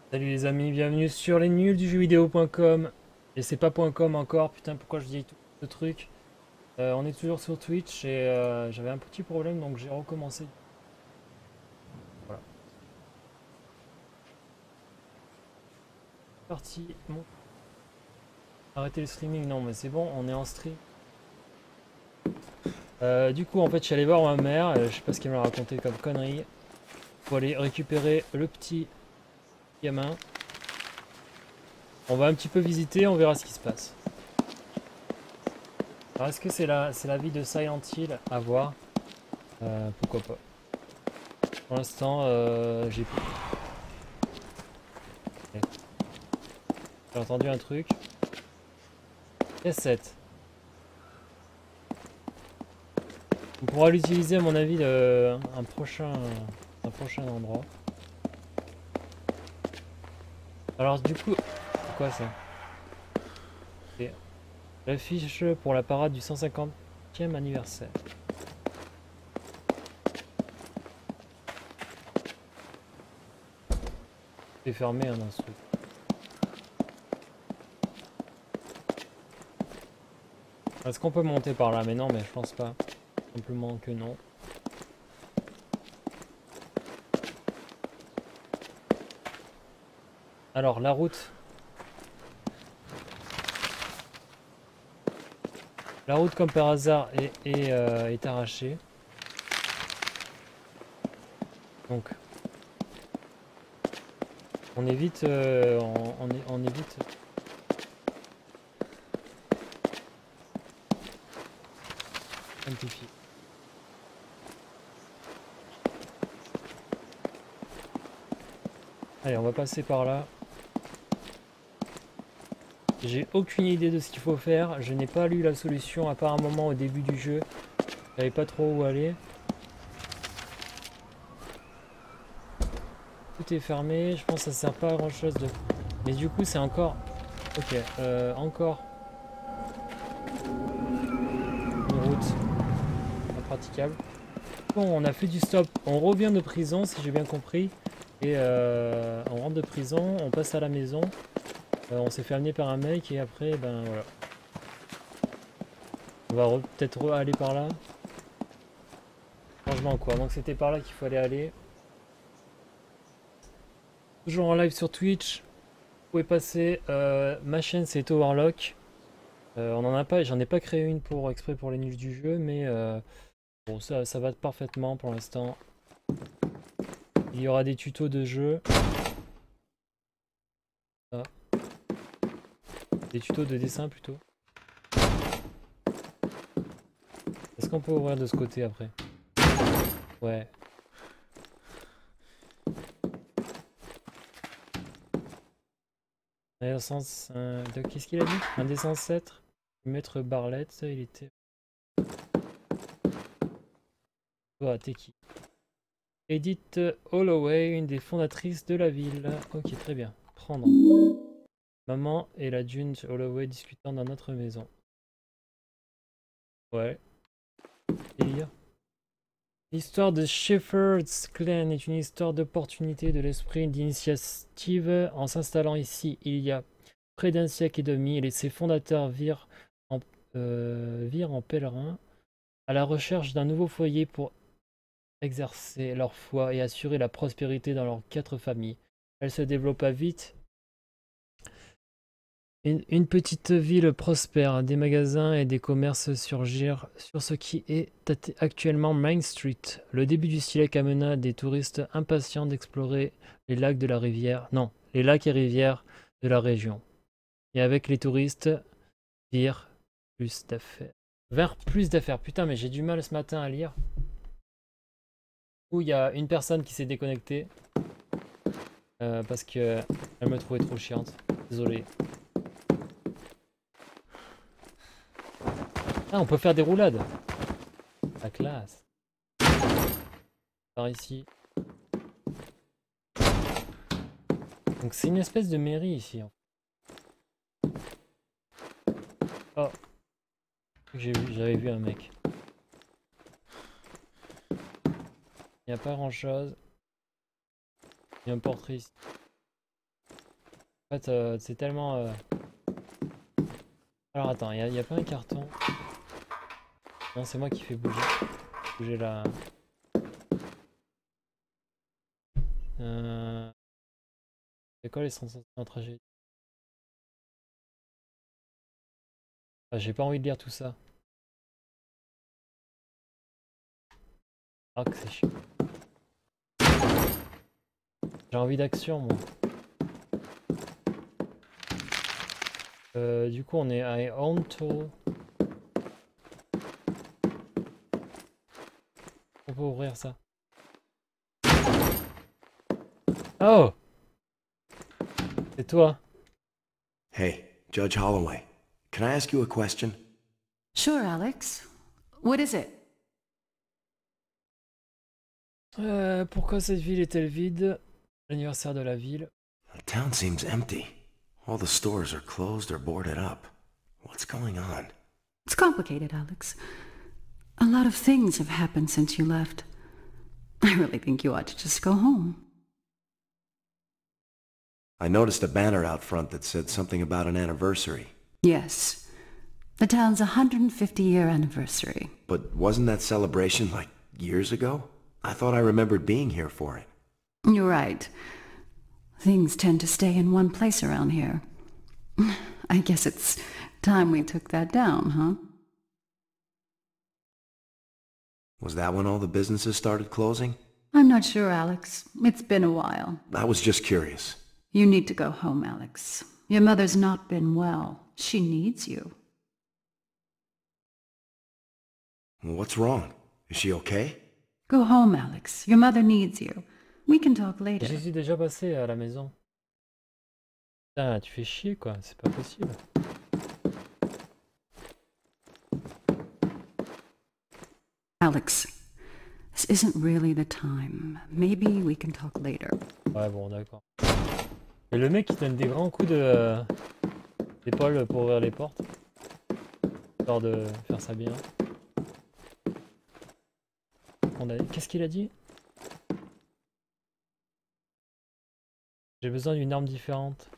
Salut les amis, bienvenue sur les nuls du jeu vidéo.com. Et c'est pas .com encore, putain pourquoi je dis tout ce truc. On est toujours sur Twitch et j'avais un petit problème donc j'ai recommencé. Voilà. Parti. Bon. Arrêtez le streaming, non mais c'est bon, on est en stream. Du coup en fait je suis allé voir ma mère, je sais pas ce qu'elle m'a raconté comme connerie. Faut aller récupérer le petit gamin. On va un petit peu visiter, on verra ce qui se passe. Alors est-ce que c'est la vie de Silent Hill à voir? Pourquoi pas. Pour l'instant, j'ai entendu un truc. S7. On pourra l'utiliser à mon avis un prochain endroit. Alors du coup, c'est quoi ça? C'est l'affiche pour la parade du 150e anniversaire. C'est fermé hein, dans ce truc. Est-ce qu'on peut monter par là? Mais non, mais je pense pas. Simplement que non. Alors la route. La route comme par hasard est arrachée. Donc on évite, on évite. Simplifier. Allez, on va passer par là. J'ai aucune idée de ce qu'il faut faire. Je n'ai pas lu la solution à part un moment au début du jeu. Je savais pas trop où aller. Tout est fermé. Je pense que ça sert pas à grand chose de. Mais du coup, c'est encore. Ok, encore une route impraticable. Bon, on a fait du stop. On revient de prison, si j'ai bien compris. Et on rentre de prison, on passe à la maison. On s'est fait amener par un mec et après, ben voilà. On va peut-être aller par là. Changement quoi. Donc c'était par là qu'il fallait aller. Toujours en live sur Twitch. Vous pouvez passer. Ma chaîne c'est Towerlock. On en a pas, j'en ai pas créé une pour exprès pour les nuls du jeu, mais bon ça va parfaitement pour l'instant. Il y aura des tutos de jeu. Ah. Des tutos de dessin plutôt. Est-ce qu'on peut ouvrir de ce côté après? Ouais. Qu'est-ce qu'il a dit? Un des ancêtres du maître Barlett, il était. Toi, t'es qui? Edith Holloway, une des fondatrices de la ville. Ok, très bien. Prendre. Maman et la June Holloway discutant dans notre maison. Ouais. Délire. L'histoire de Shepherd's Glen est une histoire d'opportunité, de l'esprit d'initiative. En s'installant ici, il y a près d'un siècle et demi, et ses fondateurs virent en pèlerin à la recherche d'un nouveau foyer pour exercer leur foi et assurer la prospérité dans leurs 4 familles. Elle se développa vite. Une petite ville prospère, des magasins et des commerces surgirent sur ce qui est actuellement Main Street. Le début du siècle amena des touristes impatients d'explorer les lacs de la rivière, non, les lacs et rivières de la région. Et avec les touristes, virent plus d'affaires. Vers plus d'affaires. Putain, mais j'ai du mal ce matin à lire. Où il y a une personne qui s'est déconnectée parce que elle me trouvait trop chiante. Désolé. Ah, on peut faire des roulades. La classe. Par ici. Donc c'est une espèce de mairie ici. Oh, j'avais vu un mec. Il n'y a pas grand chose. Il y a un portrait ici. En fait, c'est tellement... Alors attends, il y a pas un carton. Non, c'est moi qui fais bouger la... C'est quoi les sensations en tragédie? Ah, j'ai pas envie de lire tout ça. Ah, que c'est chiant. J'ai envie d'action, moi. Du coup, on est à Honto. On peut ouvrir ça. Oh! C'est toi. Hey, Judge Holloway, can I ask you a question? Sure, Alex. What is it? Pourquoi cette ville est-elle vide? L'anniversaire de la ville. The town seems empty. All the stores are closed or boarded up. What's going on? It's complicated, Alex. A lot of things have happened since you left. I really think you ought to just go home. I noticed a banner out front that said something about an anniversary. Yes. The town's 150-year anniversary. But wasn't that celebration like years ago? I thought I remembered being here for it. You're right. Things tend to stay in one place around here. I guess it's time we took that down, huh? Was that when all the businesses started closing? I'm not sure, Alex. It's been a while. I was just curious. You need to go home, Alex. Your mother's not been well. She needs you. What's wrong? Is she okay? Go home, Alex. Your mother needs you. We can talk later. J'y suis déjà passé à la maison. Putain, tu fais chier quoi, c'est pas possible. Alex, this isn't really the time. Maybe we can talk later. Ouais, bon, d'accord. Et le mec il donne des grands coups d'épaule pour ouvrir les portes. Histoire de faire ça bien. Qu'est-ce qu'il a dit? J'ai besoin d'une arme différente.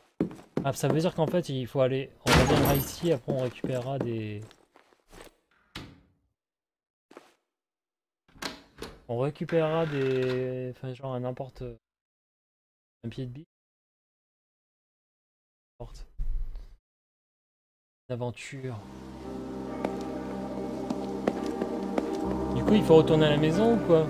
Ah, ça veut dire qu'en fait il faut aller... On reviendra ici, après on récupérera des... On récupérera des... Enfin genre n'importe... Un pied de biche. Porte. Une aventure. Du coup il faut retourner à la maison ou quoi?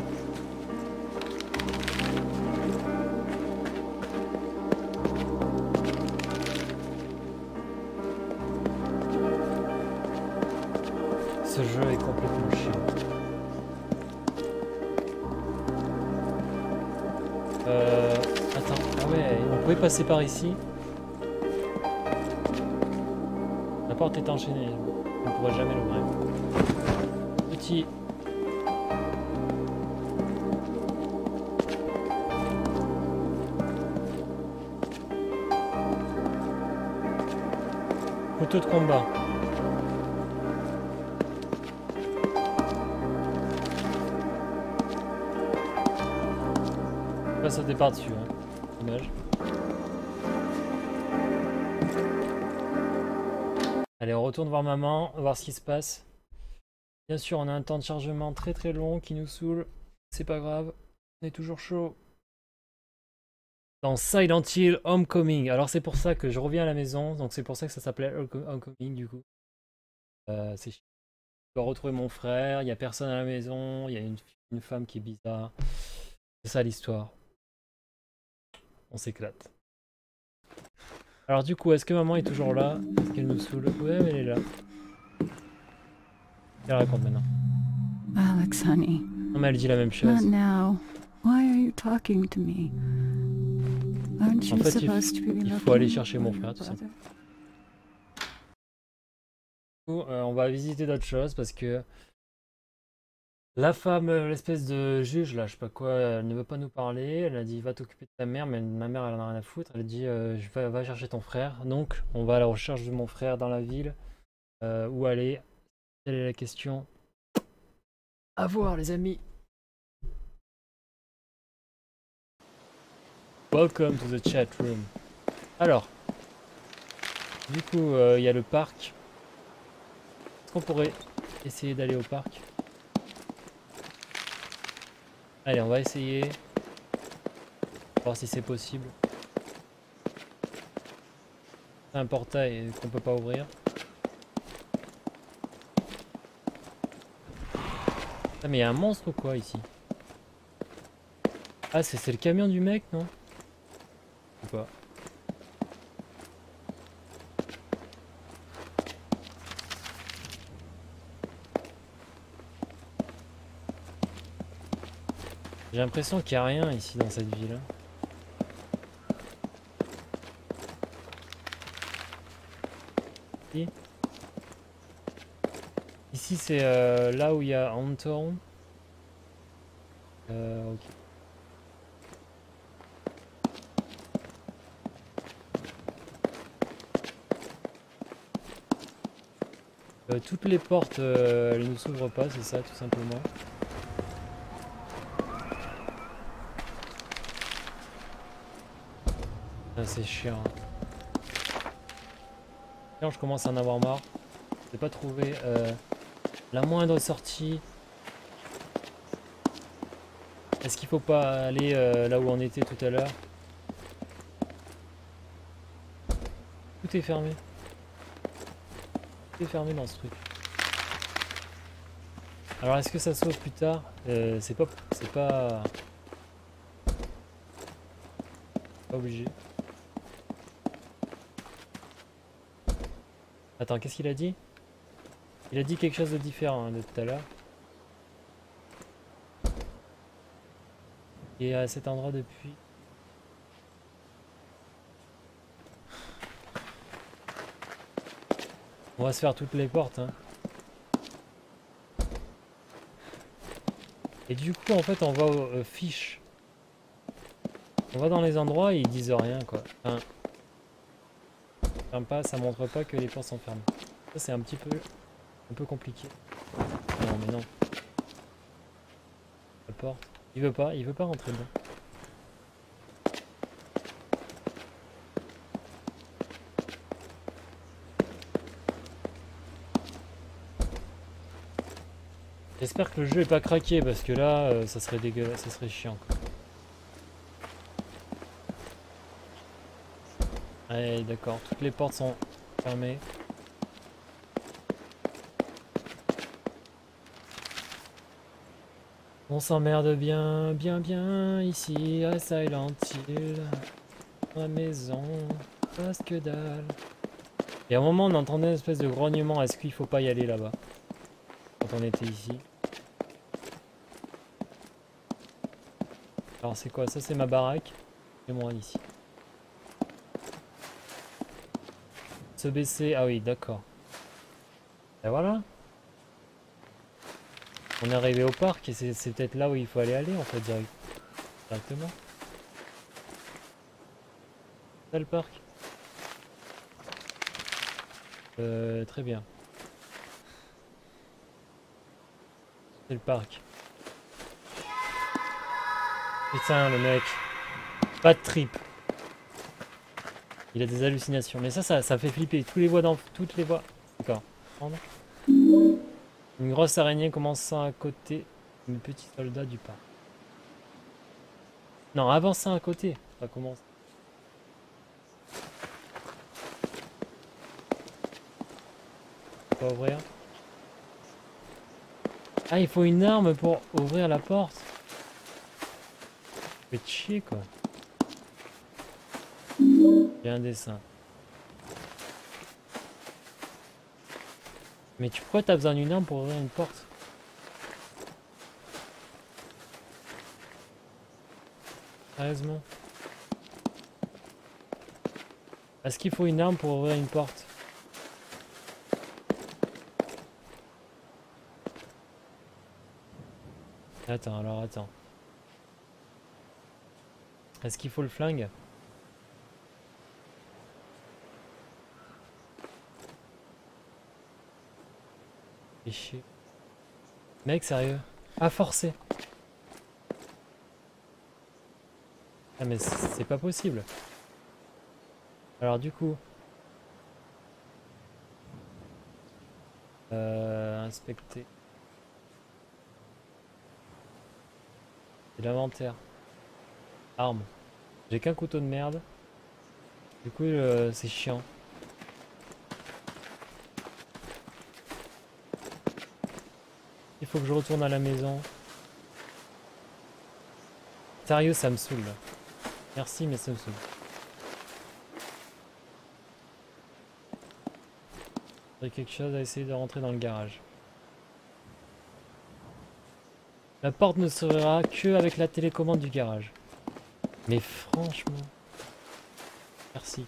Ce jeu est complètement chiant. Attends, ah ouais, on pouvait passer par ici. La porte est enchaînée, on ne pourrait jamais l'ouvrir. Petit. Couteau de combat. Pas sauter par dessus, hein. Dommage. Allez, on retourne voir maman, voir ce qui se passe. Bien sûr, on a un temps de chargement très très long qui nous saoule. C'est pas grave, on est toujours chaud. Dans Silent Hill Homecoming. Alors c'est pour ça que je reviens à la maison. Donc c'est pour ça que ça s'appelait Homecoming du coup. C'est chiant. Je dois retrouver mon frère. Il n'y a personne à la maison. Il y a une femme qui est bizarre. C'est ça l'histoire. On s'éclate. Alors du coup, est-ce que maman est toujours là? Est-ce qu'elle nous saoule? Ouais, mais elle est là. Elle raconte maintenant. Alex, honey. Non mais elle dit la même chose. Not now. Why are you talking to me? Aren't you En fait, supposed to be il looking faut aller chercher mon for frère, your tout ça. brother? Du coup, on va visiter d'autres choses parce que la femme, l'espèce de juge là, je sais pas quoi, elle ne veut pas nous parler. Elle a dit va t'occuper de ta mère, mais ma mère elle en a rien à foutre. Elle a dit va chercher ton frère. Donc on va à la recherche de mon frère dans la ville. Où aller? Quelle est la question? À voir les amis. Welcome to the chat room. Alors, Du coup, il y a le parc. Est-ce qu'on pourrait essayer d'aller au parc? Allez, on va essayer. Voir si c'est possible. C'est un portail qu'on peut pas ouvrir. Ah, mais il y a un monstre ou quoi ici? Ah, c'est le camion du mec, non? Ou pas? J'ai l'impression qu'il n'y a rien ici dans cette ville. Si. Ici c'est là où il y a Anton. Ok. Toutes les portes elles ne s'ouvrent pas, c'est ça tout simplement. Ah, c'est chiant. Quand je commence à en avoir marre. Je n'ai pas trouvé la moindre sortie. Est-ce qu'il faut pas aller là où on était tout à l'heure? Tout est fermé. Tout est fermé dans ce truc. Alors est-ce que ça s'ouvre plus tard? C'est pas obligé. Attends, qu'est-ce qu'il a dit? Il a dit quelque chose de différent hein, de tout à l'heure. Et à cet endroit depuis. On va se faire toutes les portes. Hein. Et du coup, en fait, on va aux fiches. On va dans les endroits et ils disent rien, quoi. Enfin, pas, ça montre pas que les portes sont fermées. Ça, c'est un peu compliqué. Non, mais non. La porte. Il veut pas rentrer dedans. J'espère que le jeu est pas craqué parce que là, ça serait dégueulasse, ça serait chiant. Quoi. Allez, d'accord, toutes les portes sont fermées. On s'emmerde bien, bien ici à Silent Hill. Dans la maison, parce que dalle. Et à un moment, on entendait une espèce de grognement. Est-ce qu'il faut pas y aller là-bas? Quand on était ici. Alors c'est quoi? Ça c'est ma baraque. Et moi ici. Se baisser. Ah oui, d'accord. Et voilà. On est arrivé au parc et c'est peut-être là où il faut aller en fait directement. C'est le parc. Très bien. C'est le parc. Putain le mec. Pas de trip. Il a des hallucinations. Mais ça fait flipper. Toutes les voies. D'accord. Une grosse araignée commençant à côté. Un petit soldat du parc. Non, avançant à côté. Ça commence. Pas ouvrir. Ah, il faut une arme pour ouvrir la porte. Fait chier quoi. J'ai un dessin. Mais pourquoi t'as besoin d'une arme pour ouvrir une porte? Sérieusement? Est-ce qu'il faut une arme pour ouvrir une porte? Attends. Est-ce qu'il faut le flingue? Fais chier. Mec, sérieux? Ah, forcé. Ah mais c'est pas possible. Alors du coup... Inspecter. C'est l'inventaire. Armes. J'ai qu'un couteau de merde. Du coup, c'est chiant. Il faut que je retourne à la maison. Sérieux, ça me saoule. Merci, mais ça me saoule. J'ai quelque chose à essayer de rentrer dans le garage. La porte ne s'ouvrira que avec la télécommande du garage. Mais franchement... Merci.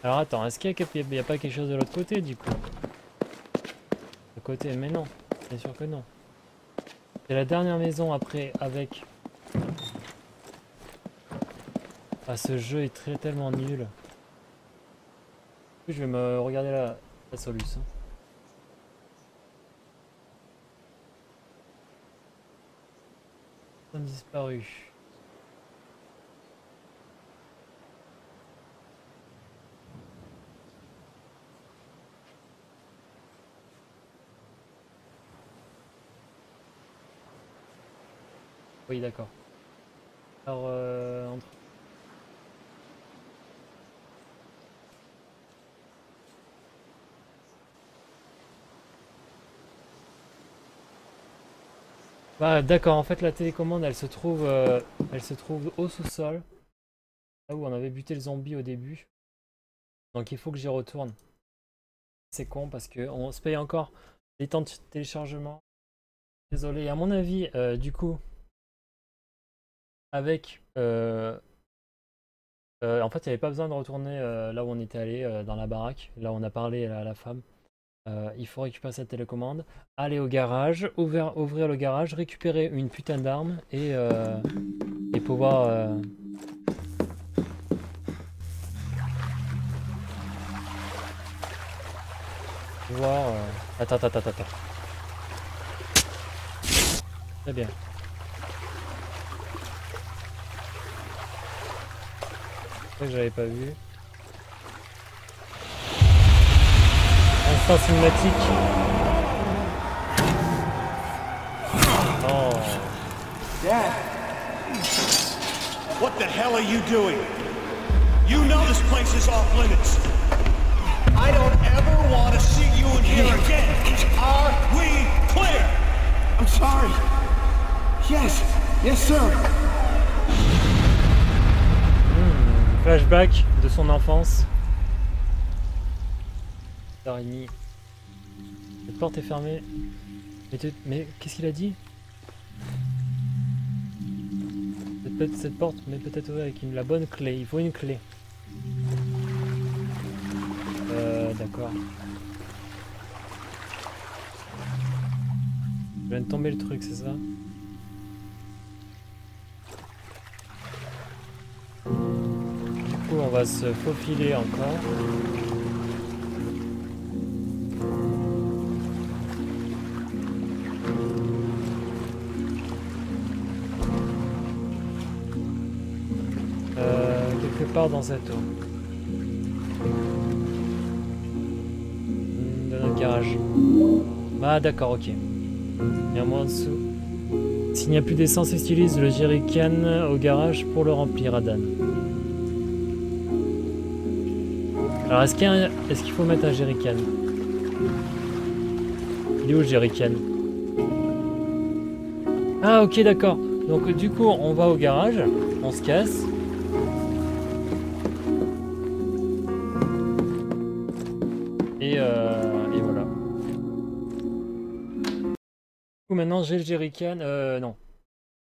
Alors attends, est-ce qu'il n'y a pas quelque chose de l'autre côté du coup? De côté, mais non, bien sûr que non. C'est la dernière maison après avec... Ah, ce jeu est tellement nul. Je vais me regarder la solution. Ils ont disparu. Oui, d'accord. Alors, entre... Ah, d'accord, en fait la télécommande elle se trouve au sous-sol. Là où on avait buté le zombie au début. Donc il faut que j'y retourne. C'est con parce que on se paye encore les temps de téléchargement. Désolé, à mon avis, du coup, avec... en fait, il n'y avait pas besoin de retourner là où on était allé, dans la baraque. Là où on a parlé à la femme. Il faut récupérer cette télécommande, aller au garage, ouvrir le garage, récupérer une putain d'arme et pouvoir... Attends. Très bien. C'est ça que j'avais pas vu. Instant cinématique. Oh. Dad! What the hell are you doing? You know this place is off limits. I don't ever want to see you in here again. Are we clear? I'm sorry. Yes, sir. Flashback de son enfance. Araignée. Cette porte est fermée. Mais qu'est-ce qu'il a dit? Cette porte, mais peut-être avec la bonne clé. Il faut une clé. D'accord. Je viens de tomber le truc, c'est ça? Du coup, on va se faufiler encore. Quelque part dans cette eau. Dans notre garage. Ah d'accord, ok. Et un moins en dessous. S'il n'y a plus d'essence, utilise le jerrycan au garage pour le remplir, Adan. Alors est-ce qu'il faut mettre un jerrycan? Il est où le jerrycan? Ah ok d'accord. Donc du coup on va au garage, on se casse. Et voilà. Du coup maintenant j'ai le jerrycan, non.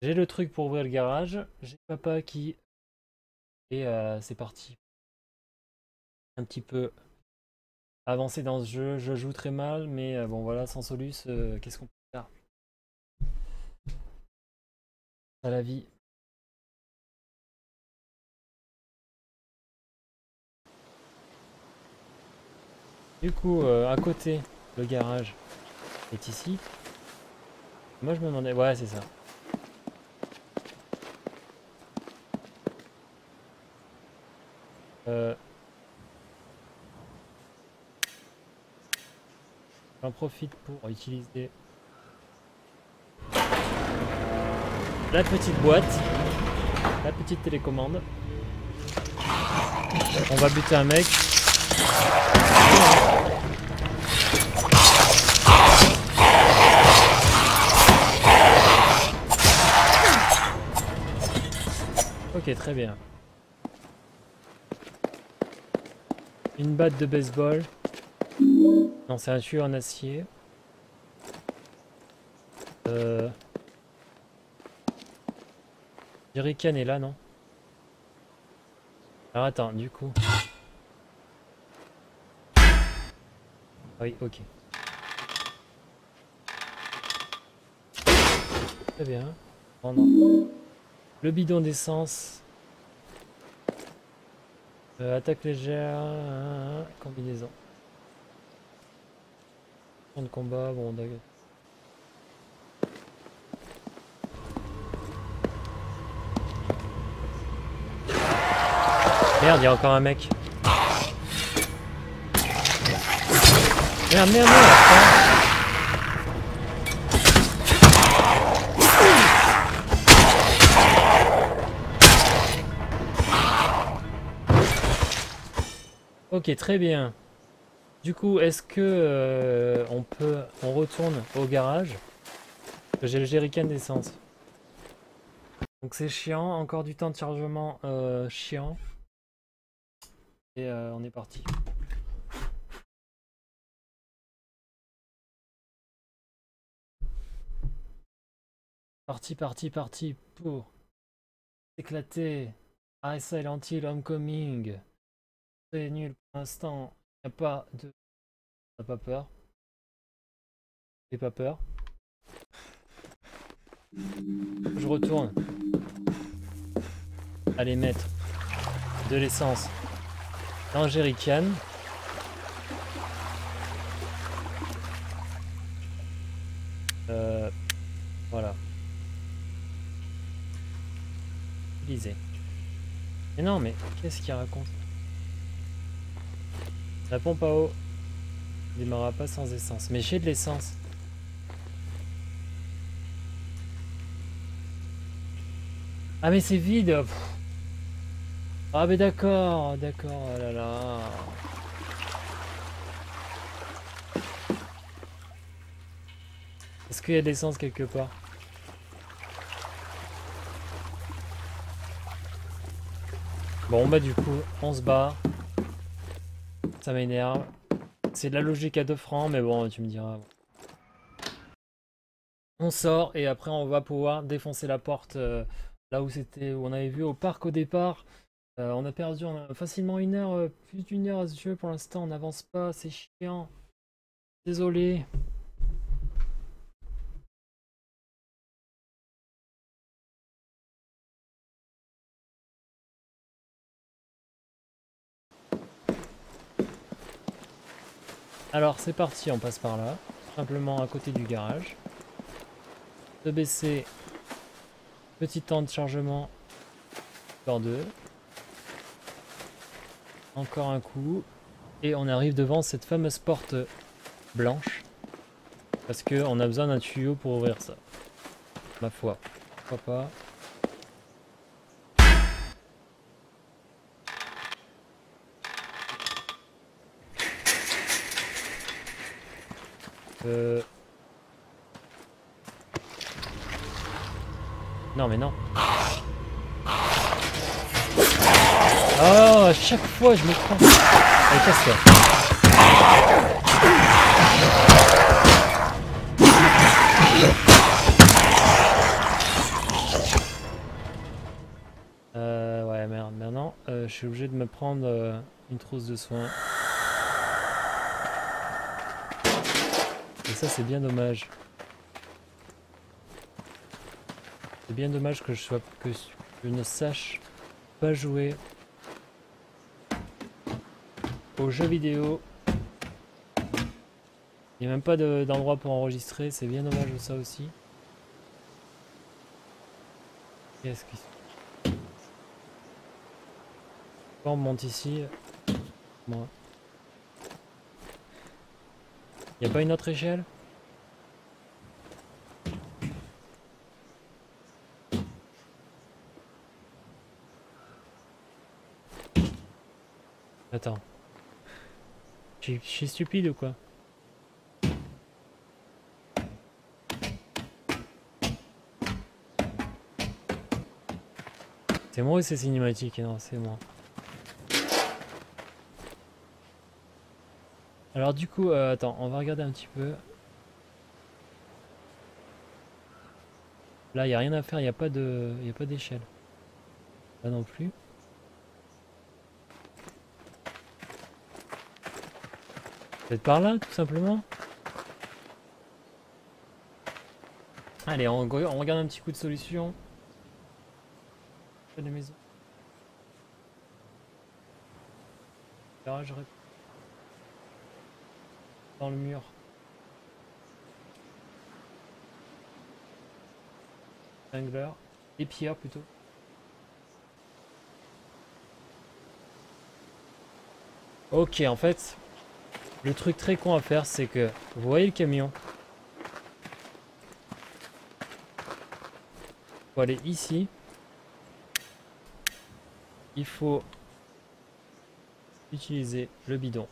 J'ai le truc pour ouvrir le garage, j'ai papa qui... Et c'est parti. Un petit peu avancé dans ce jeu, je joue très mal, mais bon voilà, sans Solus, qu'est-ce qu'on peut faire? À la vie. Du coup, à côté, le garage est ici. Moi je me demandais... Ouais, c'est ça. J'en profite pour utiliser la petite boîte, la petite télécommande. On va buter un mec. Ok, très bien. Une batte de baseball. Non, c'est un tuyau en acier. Jerrycan est là, non? Alors attends, du coup. Ah oui, ok. Très bien. Oh non. Le bidon d'essence. Attaque légère. Combinaison. Temps de combat, bon d'accord. Merde, il y a encore un mec. Merde, merde, merde. Ok, très bien. Du coup, est-ce que on retourne au garage? J'ai le jerrycan d'essence. Donc c'est chiant, encore du temps de chargement chiant. Et on est parti. Parti pour éclater. Ah, Silent Hill Homecoming. C'est nul pour l'instant. Il n'y a pas de... On n'a pas peur. J'ai pas peur. Je retourne. Aller mettre de l'essence dans le jerrycan. Voilà. Utiliser. Mais non, mais qu'est-ce qu'il raconte? La pompe à eau ne démarrera pas sans essence. Mais j'ai de l'essence. Ah mais c'est vide. Pff. Ah mais d'accord, d'accord, oh là là. Est-ce qu'il y a de l'essence quelque part? Bon bah du coup, on se barre. Ça m'énerve. C'est de la logique à 2 francs, mais bon, tu me diras. On sort et après on va pouvoir défoncer la porte là où c'était, où on avait vu au parc au départ. On a perdu facilement une heure, plus d'une heure à ce jeu pour l'instant. On n'avance pas, c'est chiant. Désolé. Alors c'est parti, on passe par là, simplement à côté du garage. De baisser, petit temps de chargement, encore 2. Encore un coup, et on arrive devant cette fameuse porte blanche, parce qu'on a besoin d'un tuyau pour ouvrir ça. Ma foi, pourquoi pas. Non mais non. Oh, à chaque fois je me prends. Allez, casse-toi. Ouais merde, maintenant je suis obligé de me prendre une trousse de soins. Et ça c'est bien dommage. C'est bien dommage que je ne sache pas jouer aux jeux vidéo. Il n'y a même pas d'endroit pour enregistrer, c'est bien dommage de ça aussi. Qu'est-ce qui se... On monte ici. Moi. Y a pas une autre échelle? Attends. Je suis stupide ou quoi? C'est moi ou c'est cinématique? Non, c'est moi. Alors du coup, attends, on va regarder un petit peu. Là, il n'y a rien à faire, il n'y a pas d'échelle. Là non plus. Peut-être par là, tout simplement. Allez, on regarde un petit coup de solution. De maison. Garage dans le mur. Angler. Et pierres plutôt. Ok, en fait, le truc très con à faire, c'est que vous voyez le camion. Faut aller ici. Il faut utiliser le bidon.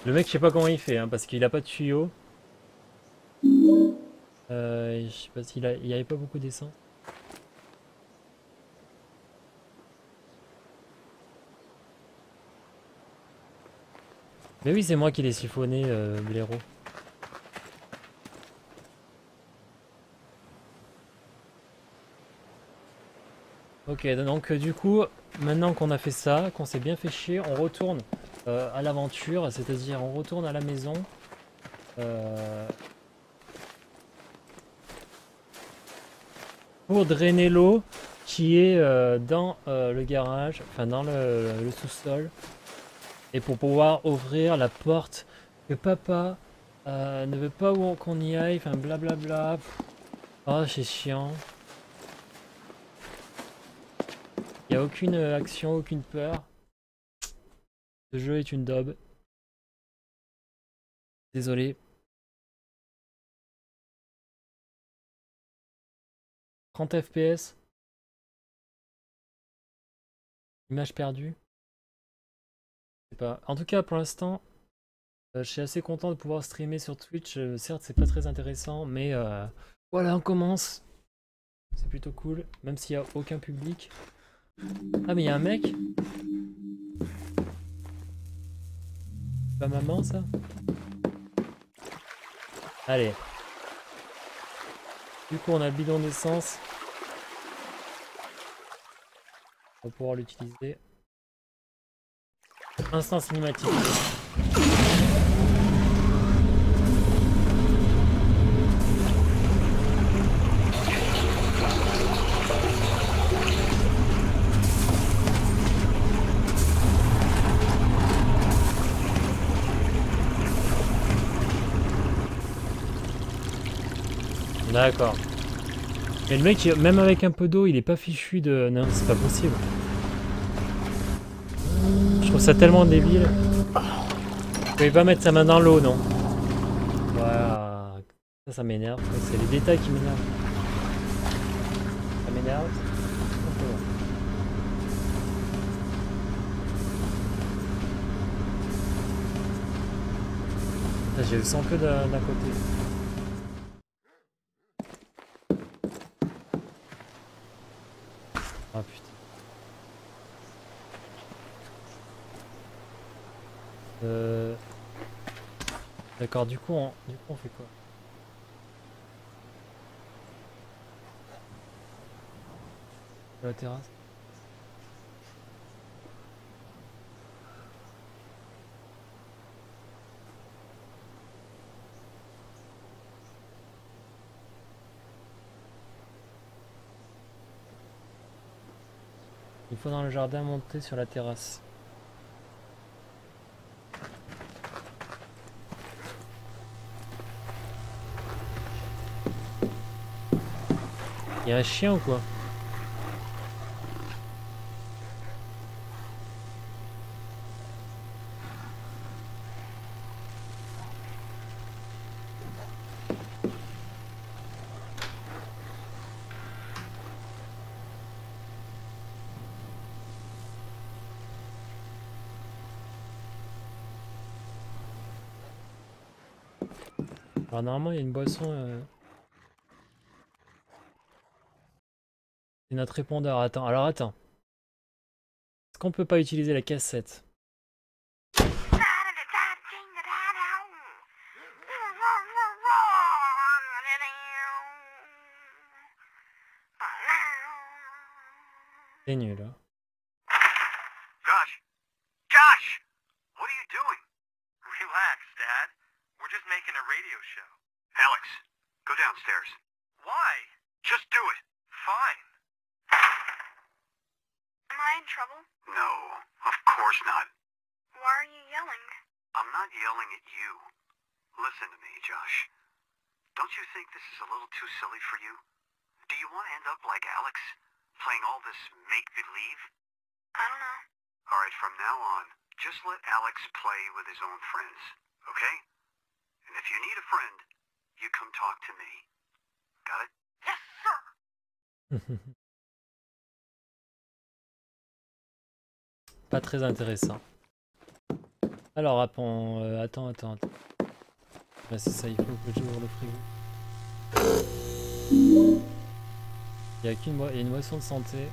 Le mec, je sais pas comment il fait, hein, parce qu'il a pas de tuyau. Je sais pas s'il y avait pas beaucoup d'essence. Mais oui, c'est moi qui l'ai siphonné, blaireau. Ok, donc du coup, maintenant qu'on a fait ça, qu'on s'est bien fait chier, on retourne à l'aventure, c'est-à-dire on retourne à la maison. Pour drainer l'eau qui est dans le garage, enfin dans le sous-sol. Et pour pouvoir ouvrir la porte que papa ne veut pas qu'on y aille, enfin blablabla. Oh, c'est chiant. Il n'y a aucune action, aucune peur. Ce jeu est une daube. Désolé. 30 FPS. Image perdue. Je sais pas. En tout cas, pour l'instant, je suis assez content de pouvoir streamer sur Twitch. Certes, c'est pas très intéressant, mais voilà, on commence. C'est plutôt cool, même s'il n'y a aucun public. Ah, mais il y a un mec. C'est pas maman, ça? Allez. Du coup, on a le bidon d'essence. On va pouvoir l'utiliser. Instant cinématique. D'accord. Mais le mec, même avec un peu d'eau, il est pas fichu de... Non, c'est pas possible. Je trouve ça tellement débile. Il pouvait pas mettre sa main dans l'eau, non? Voilà. Ça m'énerve. C'est les détails qui m'énervent. Ça m'énerve. J'ai le sang que d'un côté. Ah putain. D'accord, du coup on fait quoi? La terrasse. Il faut dans le jardin monter sur la terrasse. Il y a un chien ou quoi? Alors normalement il y a une boisson... C'est notre répondeur. Attends, alors attends. Est-ce qu'on peut pas utiliser la cassette? C'est nul, hein. Josh! Josh! What are you doing? Relax, Dad. We're just making a radio show. Alex, go downstairs. Why? Just do it. Fine. Am I in trouble? No, of course not. Why are you yelling? I'm not yelling at you. Listen to me, Josh. Don't you think this is a little too silly for you? Do you want to end up like Alex? Playing all this make-believe? I don't know. Alright, from now on, just let Alex play with his own friends, okay? And if you need a friend, you come talk to me. Got it? Yes, sir! Pas très intéressant. Alors, attends. Bah, c'est ça, il faut que j'ouvre le frigo. Il y a une boisson de santé.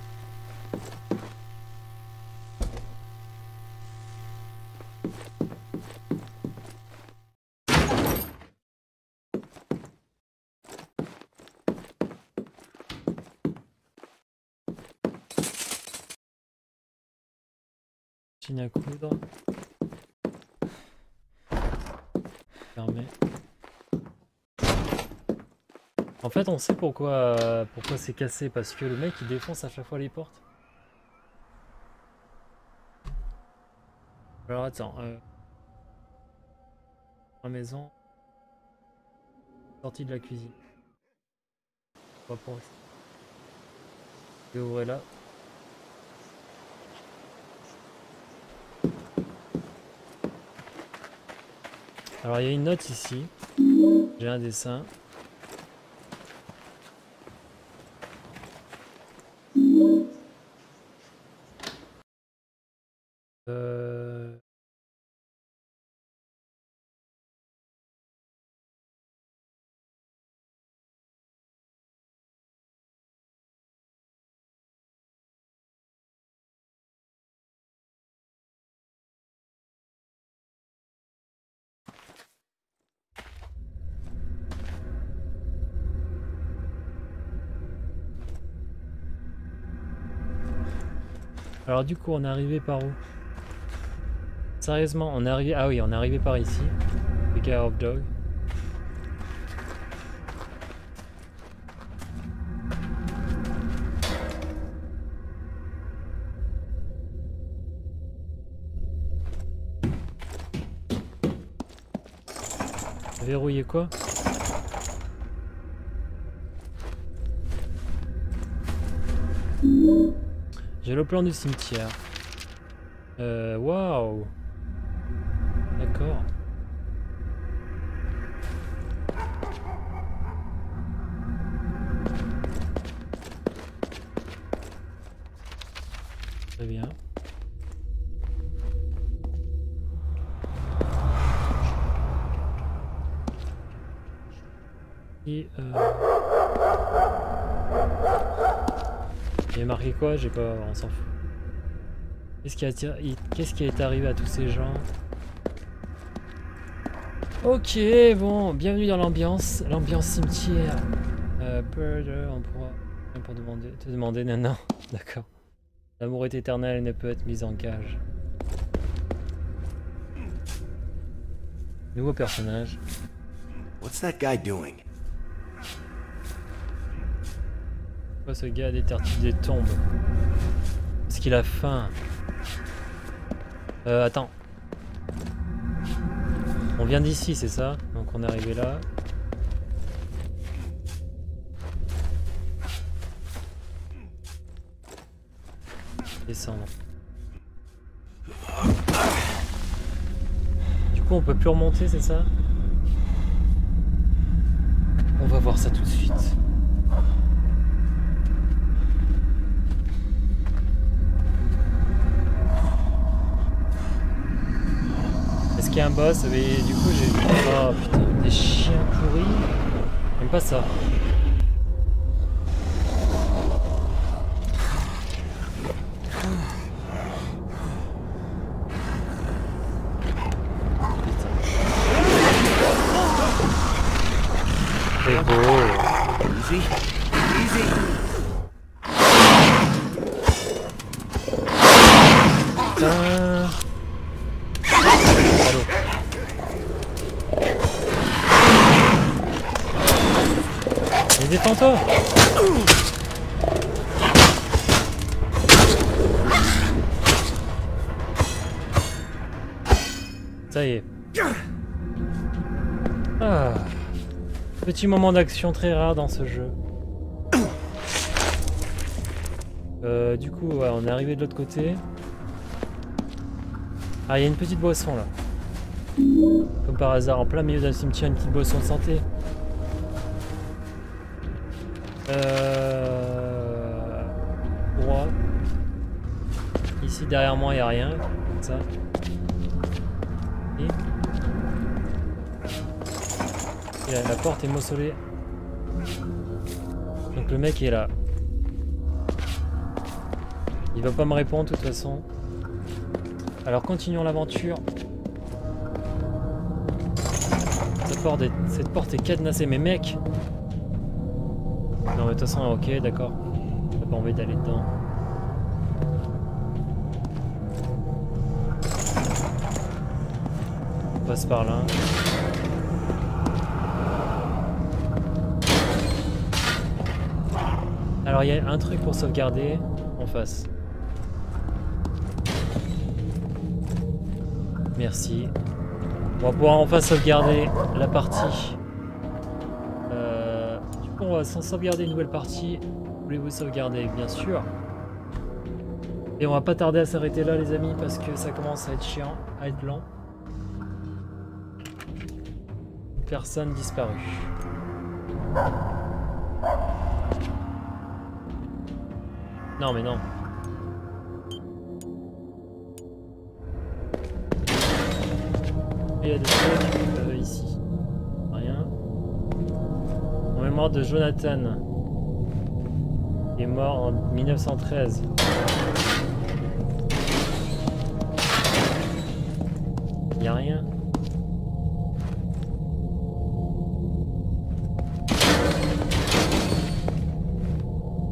Machine à coudre. Fermé. En fait, on sait pourquoi c'est cassé, parce que le mec il défonce à chaque fois les portes. Alors attends, la maison, sortie de la cuisine. Pas pour ça. Je vais ouvrir là. Alors il y a une note ici. J'ai un dessin. Alors du coup on est arrivé par où? Sérieusement on est arrivé... Ah oui on est arrivé par ici. The Guy of Dog. Verrouiller quoi? J'ai le plan du cimetière. Waouh. D'accord. Très bien. Et il y a marqué quoi? J'ai pas... On s'en fout. Qu'est-ce qui est arrivé à tous ces gens? Ok, bon, bienvenue dans l'ambiance cimetière. On pourra te demander, non, d'accord. L'amour est éternel et ne peut être mis en cage. Nouveau personnage. What's that guy doing? Pourquoi ce gars détertue des tombes? Est-ce qu'il a faim? Attends. On vient d'ici, c'est ça? Donc on est arrivé là. Descendre. Du coup on peut plus remonter, c'est ça? On va voir ça tout de suite. Est-ce qu'il y a un boss? Mais du coup j'ai... Oh putain, des pas ça. C'est beau. Easy. Easy. Putain. Allô. Mais défends-toi. Ça y est. Ah. Petit moment d'action très rare dans ce jeu. Du coup, ouais, on est arrivé de l'autre côté. Ah, il y a une petite boisson là. Comme par hasard, en plein milieu d'un cimetière, une petite boisson de santé. Droit. Ici derrière moi, il n'y a rien. Comme ça. Et la porte est mossolée. Donc le mec est là. Il va pas me répondre de toute façon. Alors continuons l'aventure. Cette porte est cadenassée, mais mec! Non mais de toute façon, ok, d'accord. T'as pas envie d'aller dedans. On passe par là. Alors il y a un truc pour sauvegarder en face. Merci. On va pouvoir enfin sauvegarder la partie. Du coup on va sauvegarder une nouvelle partie. Voulez-vous sauvegarder? Bien sûr. Et on va pas tarder à s'arrêter là les amis parce que ça commence à être chiant, à être lent. Personne disparue. Non mais non. Et il y a des trucs ici. Rien. En mémoire de Jonathan. Il est mort en 1913. Il y a rien.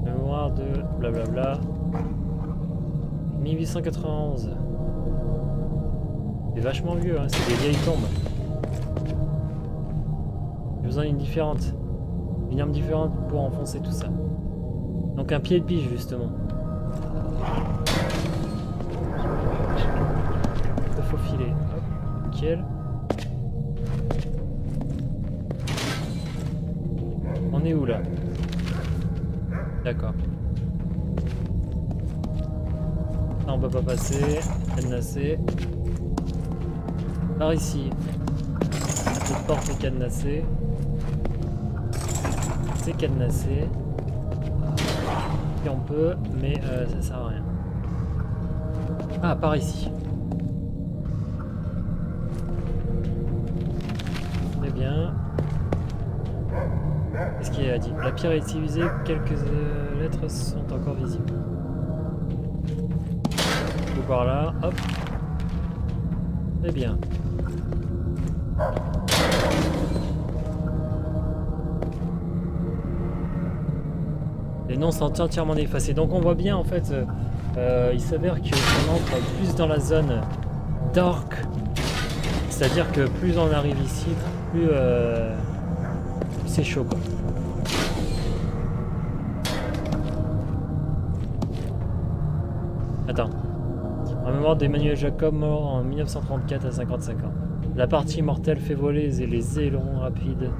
Mémoire de blablabla. 1891. C'est vachement vieux, hein, c'est des vieilles tombes. J'ai besoin d'une différente. Une arme différente pour enfoncer tout ça. Donc un pied de biche justement. Il faut filer. Hop, nickel. On est où là? D'accord. Là on peut pas passer. Cadenassé. Par ici. Cette porte est cadenassée. C'est cadenassé. Et on peut, mais ça sert à rien. Ah, par ici. Très bien. Qu'est-ce qu'il a dit? La pierre est utilisée, quelques lettres sont encore visibles. Ou par là, hop. Très bien. Les noms sont entièrement effacés. Donc on voit bien en fait, il s'avère qu'on entre plus dans la zone dark. C'est-à-dire que plus on arrive ici, plus c'est chaud quoi. Attends. En mémoire d'Emmanuel Jacob, mort en 1934 à 55 ans. La partie mortelle fait voler les ailerons rapides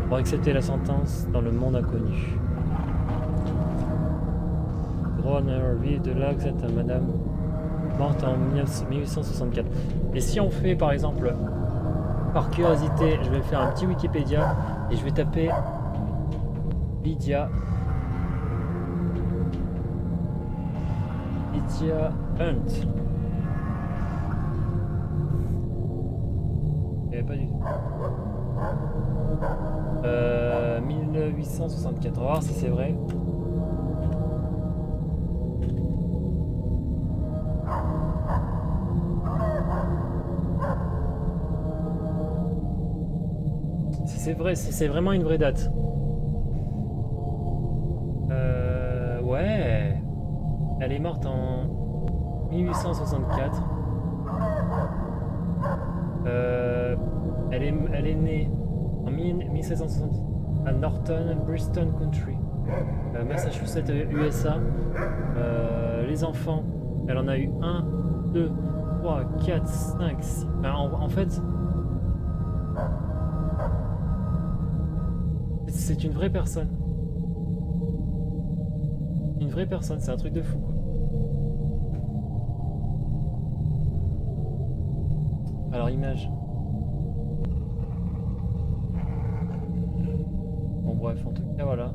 pour accepter la sentence dans le monde inconnu. Vie de là, c'est à madame morte en 1864. Et si on fait par exemple, par curiosité, je vais faire un petit Wikipédia et je vais taper Lydia Hunt. Il n'y avait pas du tout. 1864. On va voir si c'est vrai. Si c'est vrai, si c'est vraiment une vraie date. Ouais. Elle est morte en 1864. Elle est née en 1770 à Norton, Bristol Country, Massachusetts, USA. Les enfants, elle en a eu 1, 2, 3, 4, 5, 6. En fait, c'est une vraie personne. Une vraie personne, c'est un truc de fou quoi. Alors image. Bon bref, en tout cas voilà.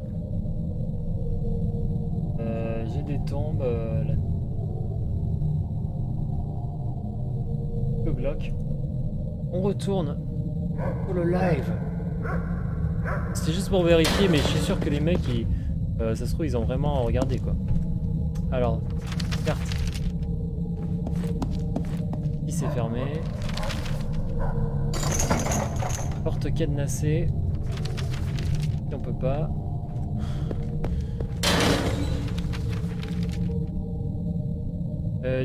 J'ai des tombes là. Le bloc. On retourne pour le live. C'était juste pour vérifier, mais je suis sûr que les mecs, ça se trouve, ils ont vraiment regardé quoi. Alors, carte. Ici c'est fermé. Porte cadenassée. On peut pas.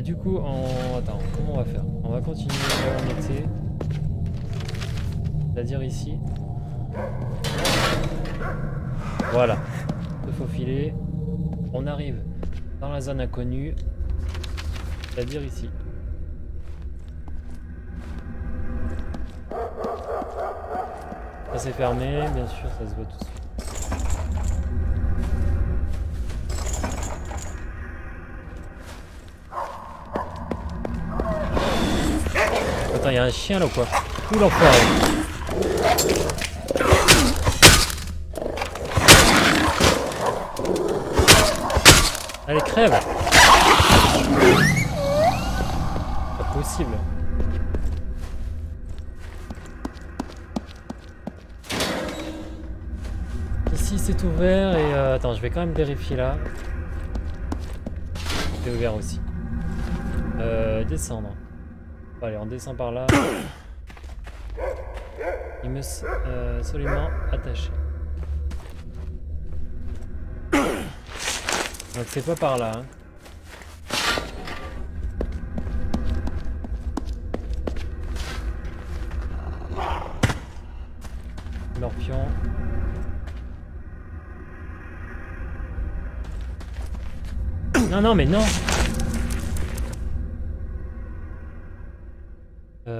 Du coup, attends, comment on va faire? On va continuer là où on était. C'est-à-dire ici. Voilà. Se faufiler. On arrive dans la zone inconnue. C'est-à-dire ici. Ça c'est fermé, bien sûr, ça se voit tout de suite. Attends, il y a un chien là ou quoi? Ouh l'enfoiré! Allez, crève! Pas possible. Ici c'est ouvert et attends, je vais quand même vérifier là. C'est ouvert aussi. Descendre. Bon, allez, on descend par là. Il me absolument attaché. Donc c'est pas par là. Hein. Morpion. Non, non, mais non.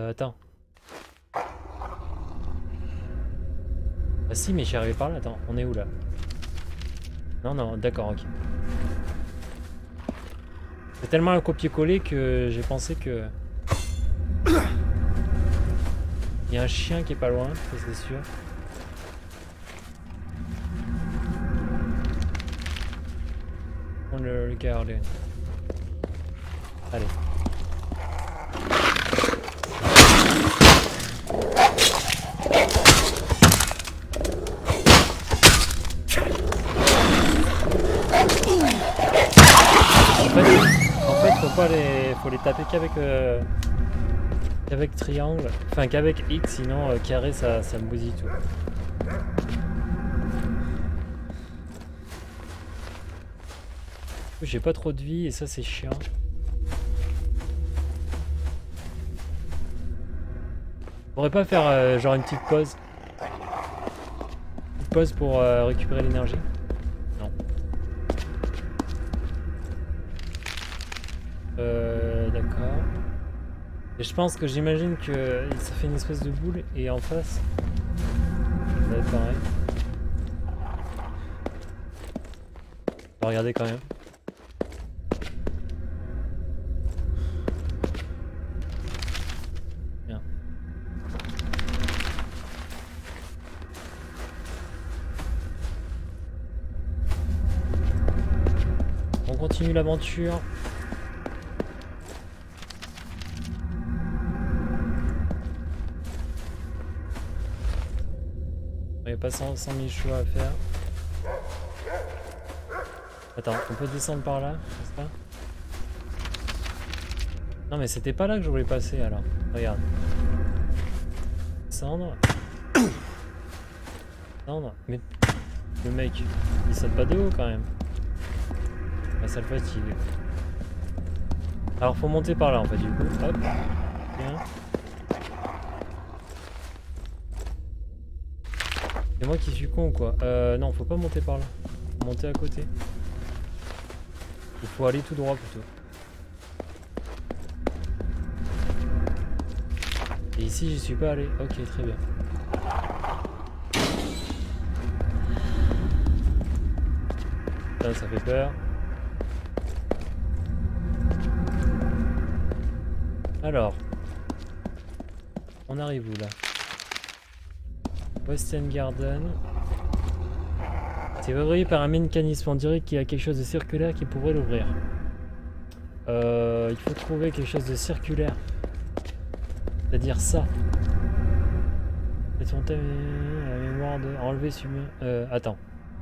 Attends. Ah si, mais j'y arrivais par là. Attends, on est où là? Non, non, d'accord, ok. C'est tellement un copier-coller que j'ai pensé que... Il y a un chien qui est pas loin, ça c'est sûr. On le regarde. Allez. En fait, faut les taper qu'avec triangle, enfin qu'avec X, sinon carré ça me bousille tout. J'ai pas trop de vie et ça c'est chiant. On pourrait pas faire genre une petite pause? Une pause pour récupérer l'énergie? Non. D'accord. Et je pense que j'imagine que ça fait une espèce de boule et en face, ça va être pareil. On va regarder quand même. Bien. On continue l'aventure. Il n'y a pas 100 000 choix à faire. Attends, on peut descendre par là, n'est-ce pas? Non mais c'était pas là que je voulais passer alors. Regarde. Descendre. Descendre. Mais le mec, il saute pas de haut quand même. Ah, ça le fatigue. Alors faut monter par là en fait du coup. Hop. Bien. C'est moi qui suis con quoi. Non, faut pas monter par là. Faut monter à côté. Il faut aller tout droit plutôt. Et ici j'y suis pas allé. Ok, très bien. Ça fait peur. Alors. On arrive où là? West End Garden. C'est ouvert par un mécanisme. On dirait qu'il y a quelque chose de circulaire qui pourrait l'ouvrir. Il faut trouver quelque chose de circulaire. C'est-à-dire ça. C'est son thème, la mémoire de... Enlever attends.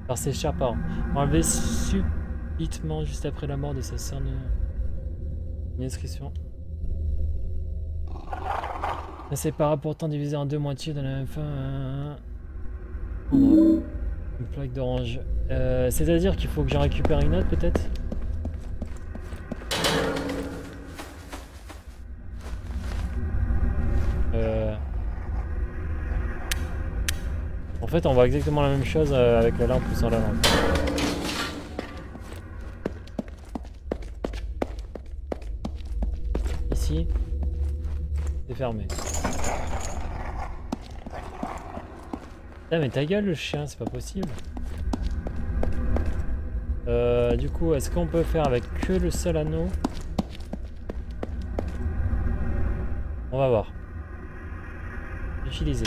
Par ses chers parents. Enlever subitement juste après la mort de sa sœur. Une inscription. Inséparable pourtant divisé en deux moitiés dans la même fin. Une plaque d'orange. C'est-à-dire qu'il faut que j'en récupère une autre peut-être. En fait on voit exactement la même chose avec la lampe ou sans la lampe. Ici, c'est fermé. Ah mais ta gueule le chien, c'est pas possible. Du coup, est-ce qu'on peut faire avec que le seul anneau? On va voir. Utiliser.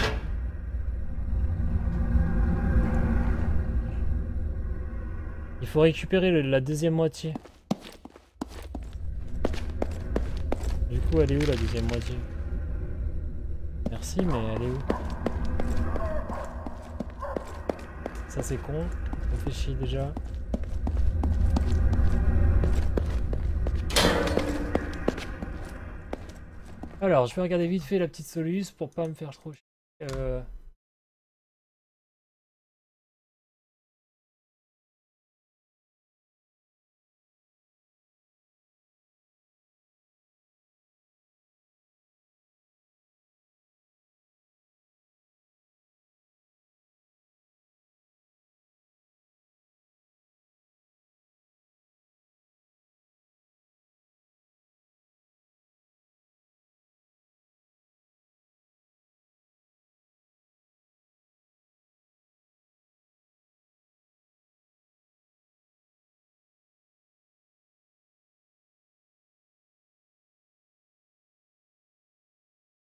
Il faut récupérer la deuxième moitié. Du coup, elle est où la deuxième moitié? Merci, mais elle est où? Ça c'est con, on fait chier déjà. Alors, je vais regarder vite fait la petite soluce pour pas me faire trop chier.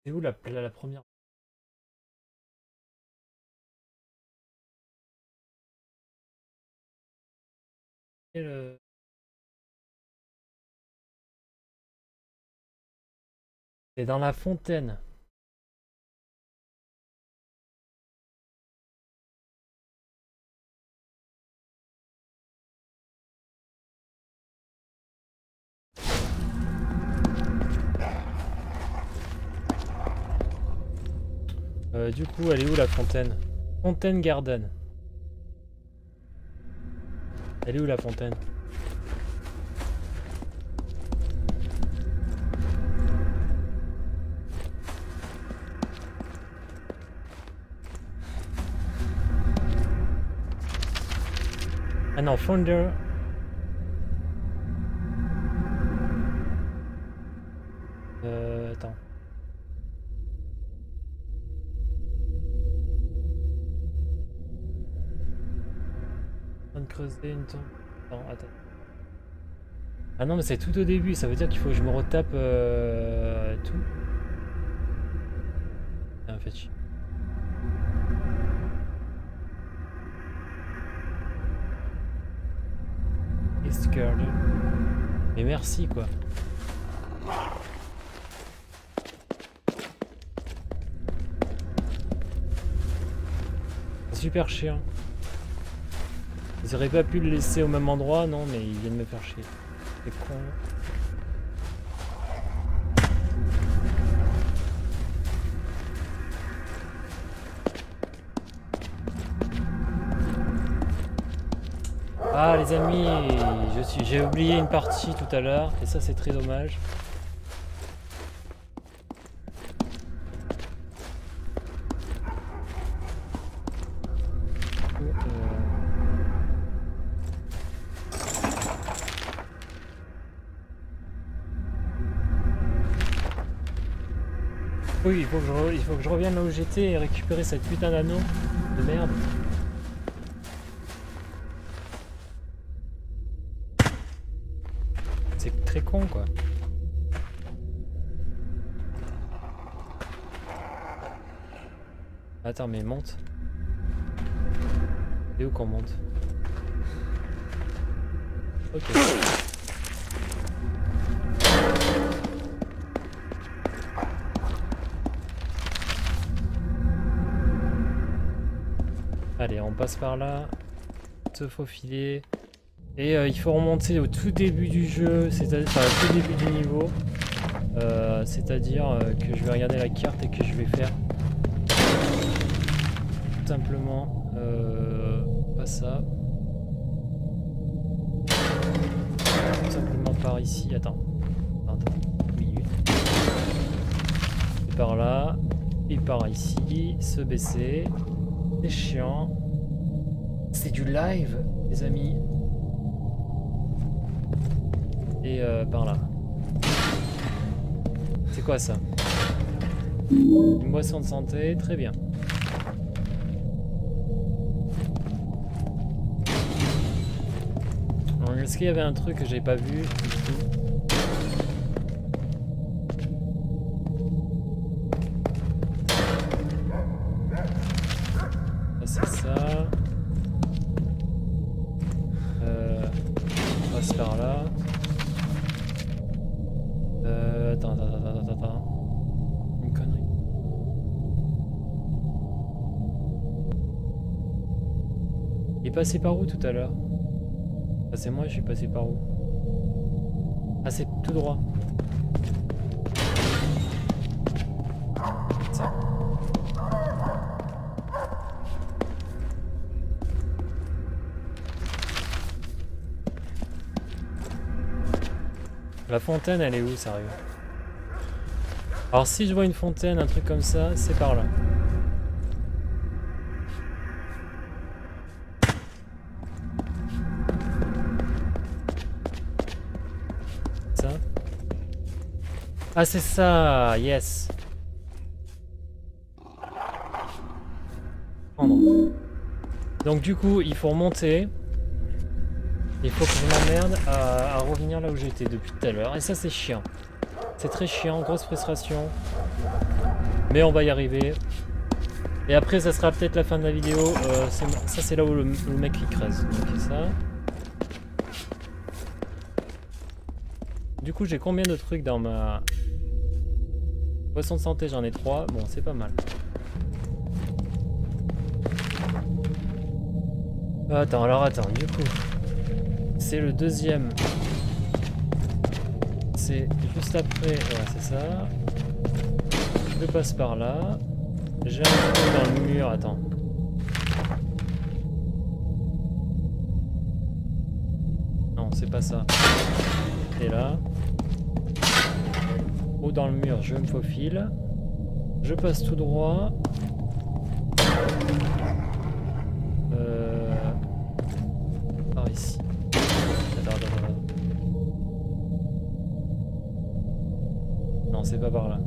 C'est où la première? C'est dans la fontaine. Du coup, elle est où la fontaine? Fontaine Garden. Elle est où la fontaine? Ah non, Founder. Attends. De creuser une tombe. Non, attends. Ah non, mais c'est tout au début, ça veut dire qu'il faut que je me retape tout. Ah, fait chier. East Garden. Mais merci quoi. C'est super chiant. Ils auraient pas pu le laisser au même endroit, non, mais ils viennent me faire chier. C'est con. Ah les amis, j'ai oublié une partie tout à l'heure et ça c'est très dommage. Oui, il faut que je revienne là où j'étais et récupérer cette putain d'anneau de merde. C'est très con quoi. Attends mais monte. Et où qu'on monte? Ok. Allez, on passe par là, se faufiler, et il faut remonter au tout début du jeu, c'est-à-dire au tout début du niveau, c'est-à-dire que je vais regarder la carte et que je vais faire tout simplement pas ça, tout simplement par ici, attends, une minute, et par là, et par ici, se baisser. C'est chiant. C'est du live, les amis. Et par là. C'est quoi ça? Une boisson de santé, très bien. Est-ce qu'il y avait un truc que j'ai pas vu du tout? C'est ça. On passe par là. Attends. Une connerie. Il est passé par où tout à l'heure? Ah, c'est moi, je suis passé par où? Ah, c'est tout droit. Ça. La fontaine, elle est où, sérieux? Alors si je vois une fontaine, un truc comme ça, c'est par là. Ça? Ah c'est ça, yes. Prendre. Donc du coup, il faut remonter. Il faut que je m'emmerde à revenir là où j'étais depuis tout à l'heure. Et ça c'est chiant. C'est très chiant, grosse frustration. Mais on va y arriver. Et après ça sera peut-être la fin de la vidéo. Ça c'est là où le mec il crèse. Ok ça. Du coup j'ai combien de trucs dans ma... Poisson de santé j'en ai 3. Bon c'est pas mal. Attends, du coup... C'est le deuxième. C'est juste après. Ouais, c'est ça. Je passe par là. J'ai un truc dans le mur. Attends. Non, c'est pas ça. Et là. Ou dans le mur, je me faufile. Je passe tout droit. Par ici. Non, c'est pas par là.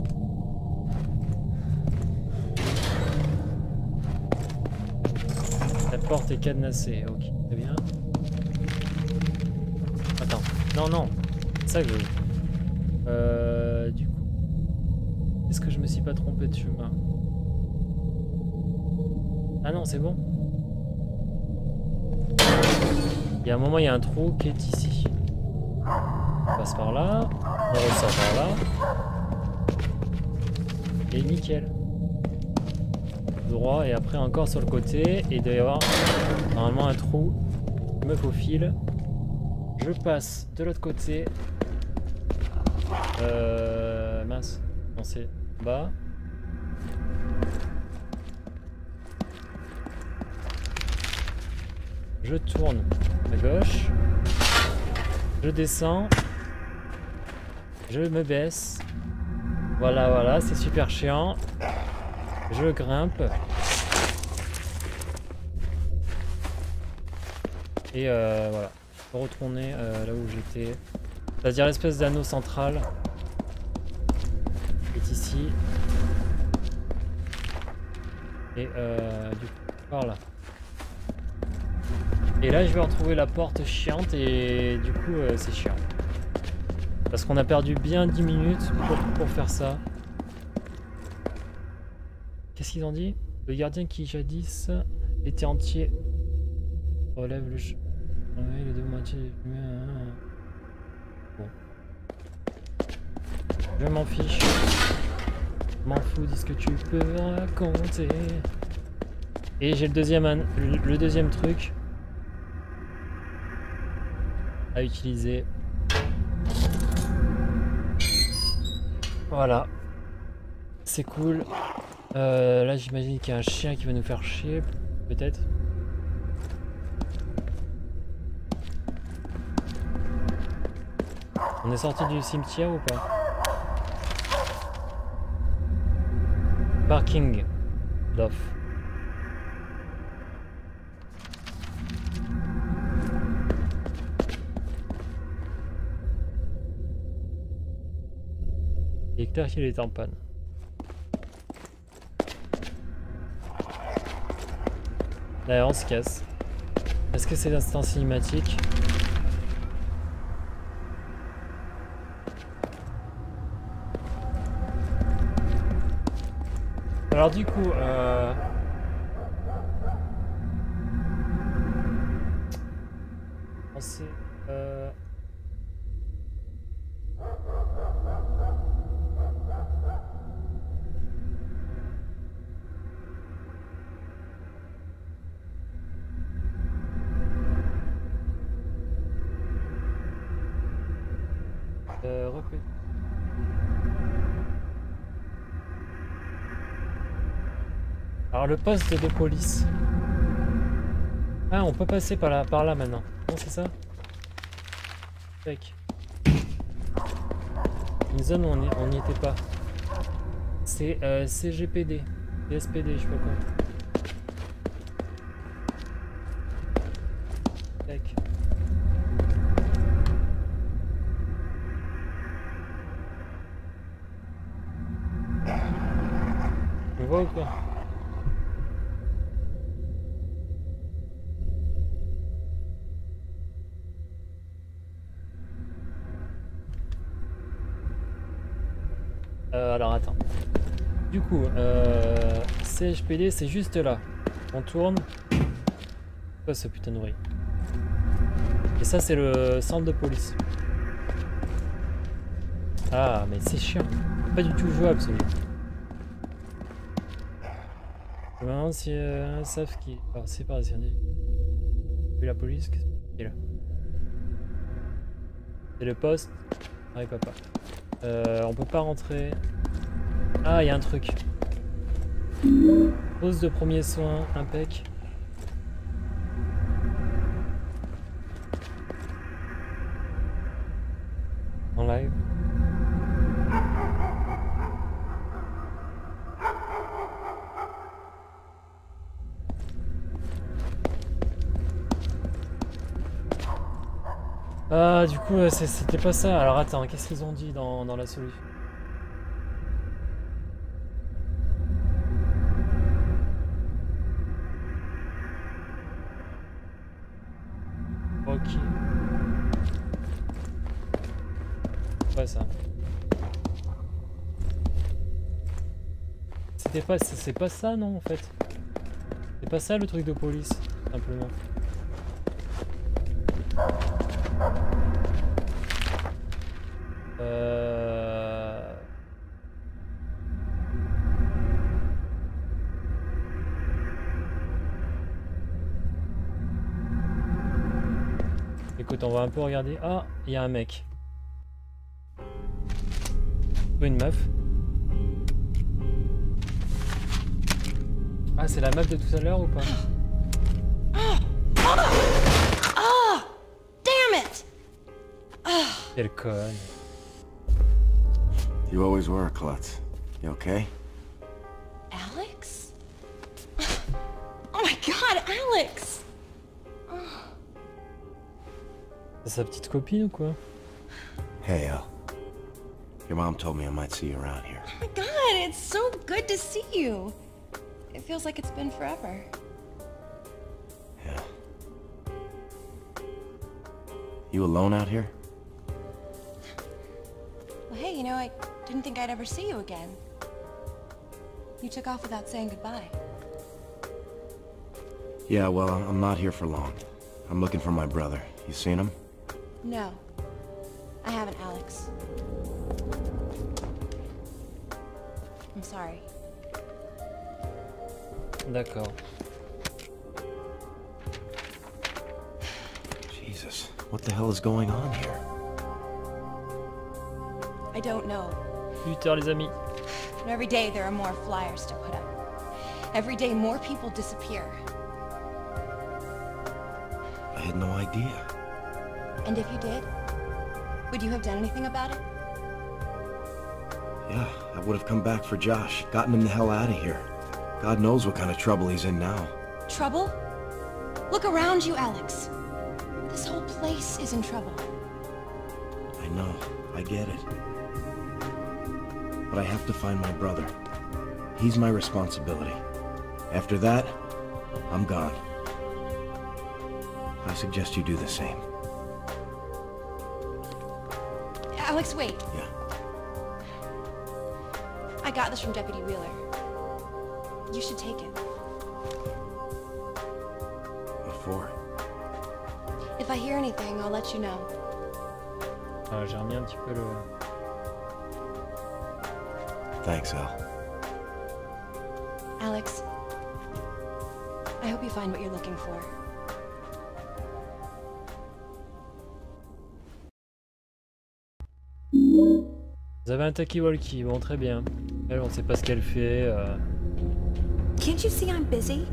La porte est cadenassée, ok, très bien. Attends, non, c'est ça que je veux. Du coup, est-ce que je me suis pas trompé de chemin? Ah non, c'est bon. Il y a un moment, il y a un trou qui est ici. On passe par là, on ressort par là. Et nickel. Droit et après encore sur le côté. Et il doit y avoir normalement un trou me faufile. Je passe de l'autre côté. Mince. On c'est bas. Je tourne à gauche. Je descends. Je me baisse. Voilà, voilà, c'est super chiant. Je grimpe. Et voilà. Je peux retourner là où j'étais. C'est-à-dire l'espèce d'anneau central. Qui est ici. Et du coup, par là. Et là, je vais retrouver la porte chiante et du coup, c'est chiant. Parce qu'on a perdu bien 10 minutes pour faire ça. Qu'est-ce qu'ils ont dit? Le gardien qui jadis était entier relève le les deux moitiés. Bon. Je m'en fiche. M'en fous, dis ce que tu peux raconter. Et j'ai le deuxième truc à utiliser. Voilà. C'est cool. Là j'imagine qu'il y a un chien qui va nous faire chier. Peut-être. On est sorti du cimetière ou pas? Parking. L'off. L'électeur il est en panne. Là on se casse. Est-ce que c'est l'instant cinématique? Alors du coup, on sait, répète. Alors le poste de police. Ah, on peut passer par là maintenant. Non, c'est ça? Tac. Une zone où on n'y était pas. C'est CGPD. SPD, je sais pas quoi. Tac. Tu me vois ou quoi? Alors attends. Du coup, CHPD c'est juste là. On tourne. Quoi ce putain de bruit? Et ça c'est le centre de police. Ah mais c'est chiant. Pas du tout jouable celui-là. Je me demande si savent qui. Alors c'est pas si on dit. Puis la police, qu'est-ce qu'il y a là? C'est le poste. Ah papa. On peut pas rentrer. Ah, il y a un truc. Pose de premier soin, impec. En live. Ah, du coup, c'était pas ça. Alors attends, qu'est-ce qu'ils ont dit dans la solution? Ok. Ouais, ça. C'est pas ça, non, en fait. C'est pas ça le truc de police, simplement. Écoute, on va un peu regarder. Ah, il y a un mec. Ou une meuf. Ah, c'est la meuf de tout à l'heure ou pas? Oh! Damn it! Quelle conne. You always were a klutz. You okay? Alex? Oh my god, Alex! C'est sa petite copine ou quoi? Hey, Al. Your mom told me I might see you around here. Oh my god, it's so good to see you. It feels like it's been forever. Yeah. You alone out here? Well, hey, you know, I didn't think I'd ever see you again. You took off without saying goodbye. Yeah, well, I'm not here for long. I'm looking for my brother. You seen him? No, I haven't, Alex. I'm sorry. D'accord. Jesus, what the hell is going on here? I don't know. 8h les amis. And every day there are more flyers to put up. Every day more people disappear. I had no idea. And if you did, would you have done anything about it? Yeah, I would have come back for Josh, gotten him the hell out of here. God knows what kind of trouble he's in now. Trouble? Look around you, Alex. This whole place is in trouble. I know, I get it. But I have to find my brother. He's my responsibility. After that, I'm gone. I suggest you do the same. Alex, wait. Yeah. I got this from Deputy Wheeler. You should take it. What for? If I hear anything, I'll let you know. Ah, j'ai remis un petit peu le... Thanks, Al. Alex, I hope you find what you're looking for. Vous avez un talkie-walkie, bon très bien. Elle, on sait pas ce qu'elle fait. Can't you see I'm busy?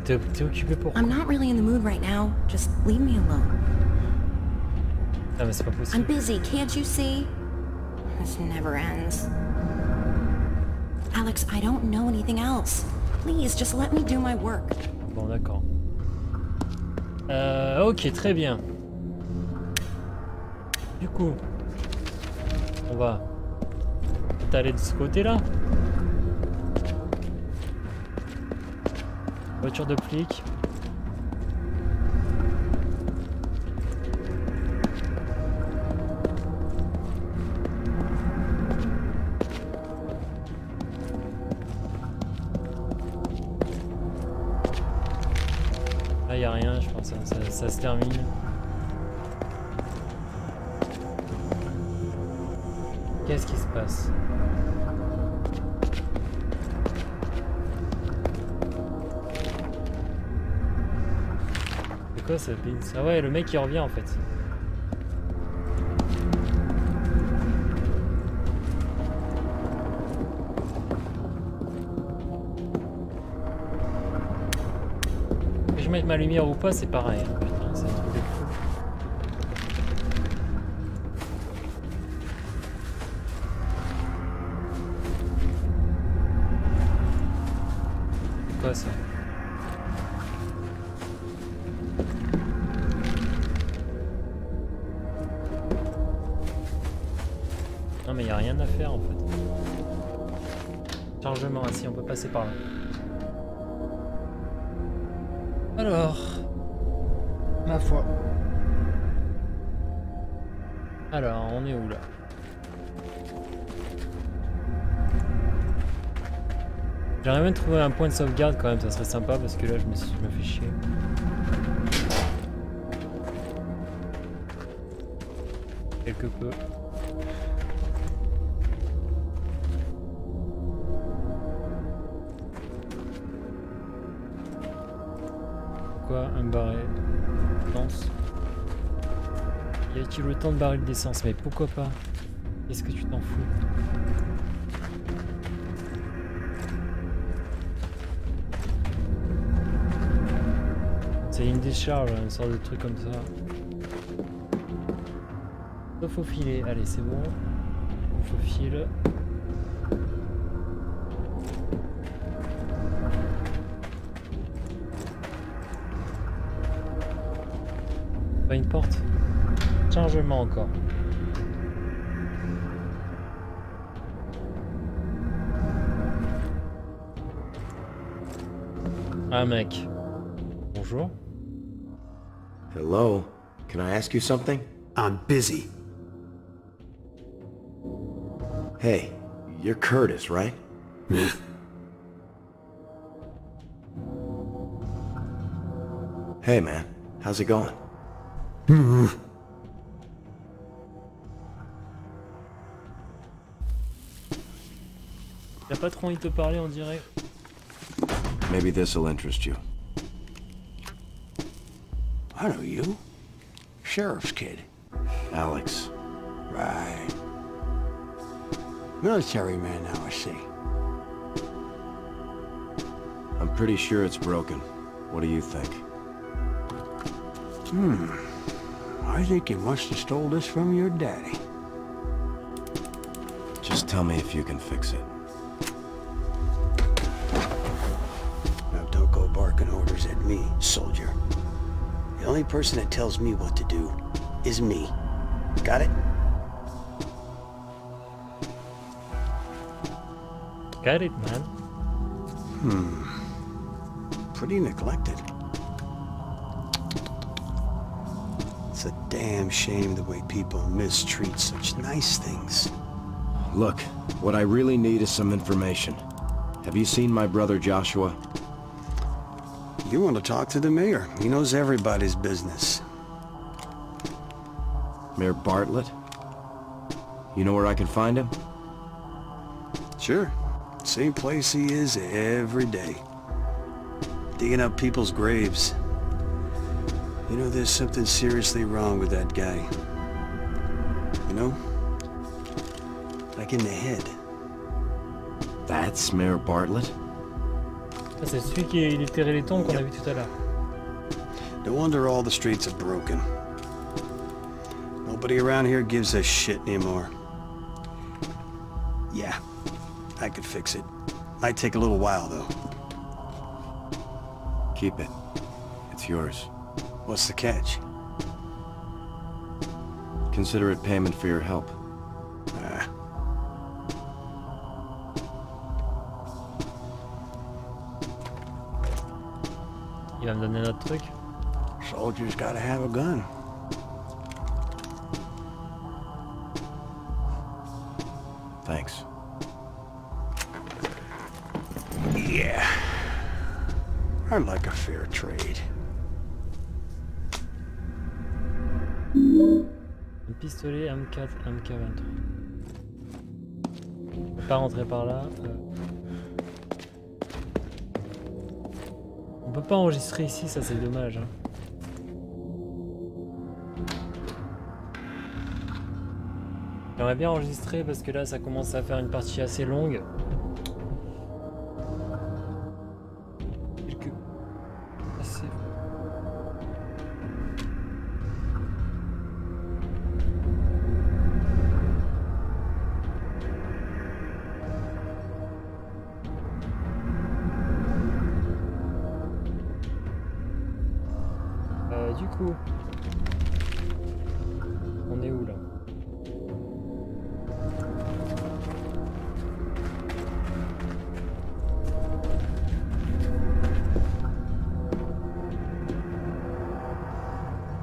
T'es occupé pour... I'm not really in the mood right now. Just leave me alone. Ah mais c'est pas I'm possible. busy, can't you see? This never ends. Alex, I don't know anything else. Please, just let me do my work. Bon d'accord. Ok, très bien. Du coup, on va aller de ce côté-là. Voiture de flic. Là, y a rien, je pense. Ça se termine. Qu'est-ce qui se passe? C'est quoi ça, Pins? Ah ouais, le mec il revient en fait. Que je mette ma lumière ou pas, c'est pareil. Hein. Putain, c'est un truc de fou. C'est quoi ça? Non mais il n'y a rien à faire en fait. Chargement, ah si on peut passer par là. Alors, ma foi. Alors, on est où là? J'aimerais bien trouver un point de sauvegarde quand même, ça serait sympa parce que là je me fais chier. Quelque peu. quoi? Un baril d'essence. Y a-t-il autant de barils d'essence? Mais pourquoi pas? Qu'est-ce que tu t'en fous? C'est une décharge, une sorte de truc comme ça. Sauf au filet. Allez, c'est bon. On faufile. Pas une porte. Chargement encore. Ah mec. Bonjour. Hello? Can I ask you something? I'm busy. Hey, you're Curtis, right? Hey man, how's it going? T'as pas trop envie de te parler, on dirait. Maybe this'll interest you. I know you. Sheriff's kid. Alex. Right. Military man now, I see. I'm pretty sure it's broken. What do you think? I think you must have stole this from your daddy. Just tell me if you can fix it. Now don't go barking orders at me, soldier. The only person that tells me what to do is me. Got it? Got it, man. Pretty neglected. It's a damn shame the way people mistreat such nice things. Look, what I really need is some information. Have you seen my brother Joshua? You want to talk to the mayor. He knows everybody's business. Mayor Bartlett? You know where I can find him? Sure. Same place he is every day. Digging up people's graves. You know, there's something seriously wrong with that guy. You know? Like in the head. That's Mayor Bartlett? C'est celui qui a déterré les tombes qu'on a vu tout à l'heure. No wonder all the streets are broken. Nobody around here gives a shit anymore. Yeah, I could fix it. Might take a little while, though. Keep it. It's yours. What's the catch? Consider it payment for your help. Ah. Il va me donner un autre truc. Soldiers gotta have a gun. Thanks. Yeah. I like a fair trade. Un pistolet M4, MK23. On peut pas rentrer par là. On peut pas enregistrer ici, ça c'est dommage. Hein. J'aimerais bien enregistrer parce que là ça commence à faire une partie assez longue. Assez... Du coup, on est où là?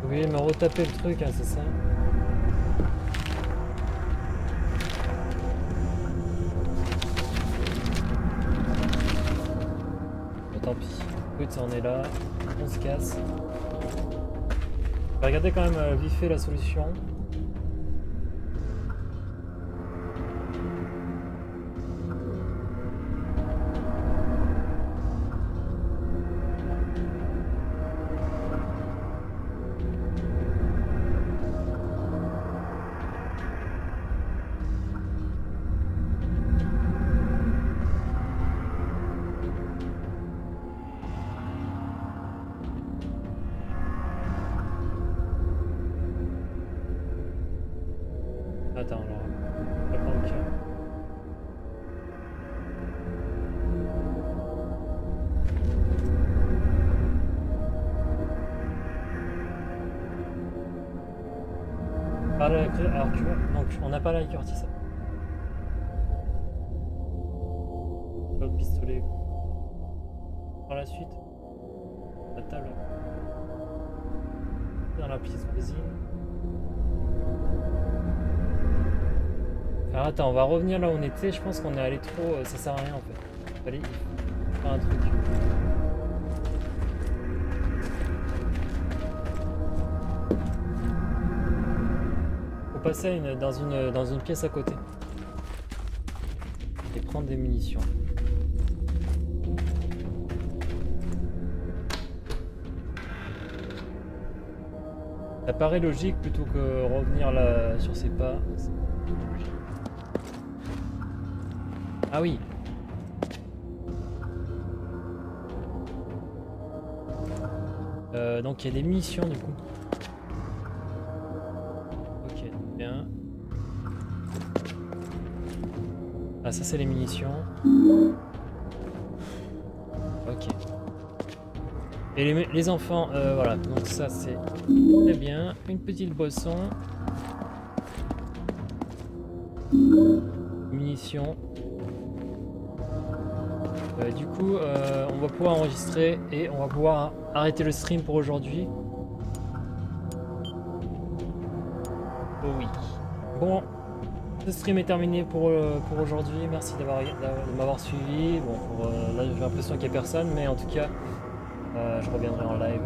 Vous voulez me retaper le truc, hein, c'est ça? Bon, tant pis. Écoute, on est là, on se casse. On va regarder quand même vite fait la solution. parlé avec... Alors, donc, on a parlé avec Curtis. L'autre pistolet. Par la suite, la table. Dans la pièce cuisine. Alors attends, on va revenir là où on était. Je pense qu'on est allé trop... ça sert à rien en fait. Allez, faire un truc. Faut passer dans une pièce à côté. Et prendre des munitions. Ça paraît logique plutôt que revenir là sur ses pas. Ah oui. Donc il y a des munitions du coup. Ok, bien. Ah ça c'est les munitions. Ok. Et les enfants, voilà, donc ça c'est très bien. Une petite boisson. Munitions. Du coup, on va pouvoir enregistrer et on va pouvoir arrêter le stream pour aujourd'hui. Oh oui. Bon, le stream est terminé pour aujourd'hui. Merci de m'avoir suivi. Bon, là j'ai l'impression qu'il n'y a personne, mais en tout cas, je reviendrai en live.